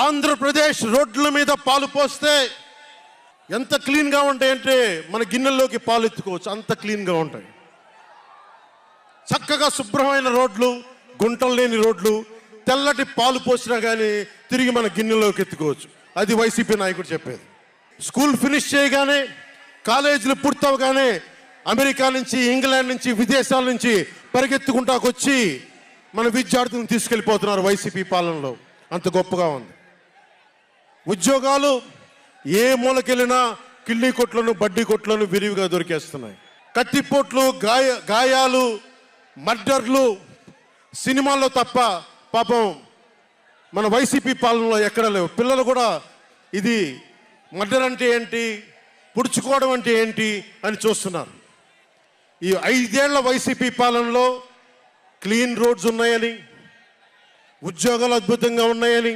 ఆంధ్రప్రదేశ్ రోడ్ల మీద పాలు పోస్తే ఎంత క్లీన్గా ఉంటాయంటే మన గిన్నెల్లోకి పాలు ఎత్తుకోవచ్చు, అంత క్లీన్గా ఉంటాయి. చక్కగా శుభ్రమైన రోడ్లు, గుంటలు లేని రోడ్లు, తెల్లటి పాలు పోసినా కానీ తిరిగి మన గిన్నెలోకి ఎత్తుకోవచ్చు. అది వైసీపీ నాయకుడు చెప్పేది. స్కూల్ ఫినిష్ చేయగానే, కాలేజీలు పూర్తవగానే అమెరికా నుంచి, ఇంగ్లాండ్ నుంచి, విదేశాల నుంచి పరిగెత్తుకుంటాకొచ్చి మన విద్యార్థులను తీసుకెళ్ళిపోతున్నారు వైసీపీ పాలనలో. అంత గొప్పగా ఉంది. ఉద్యోగాలు ఏ మూలకెళ్ళినా కిళ్ళీ కొట్లను, బడ్డీ కొట్లను విరివిగా దొరికేస్తున్నాయి. కత్తిపోట్లు, గాయాలు, మర్డర్లు సినిమాల్లో తప్ప పాపం మన వైసీపీ పాలనలో ఎక్కడ లేవు. పిల్లలు కూడా ఇది మర్డర్ అంటే ఏంటి, పుడుచుకోవడం అంటే ఏంటి అని చూస్తున్నారు. ఈ 5 ఏళ్ల వైసీపీ పాలనలో క్లీన్ రోడ్స్ ఉన్నాయని, ఉద్యోగాలు అద్భుతంగా ఉన్నాయని,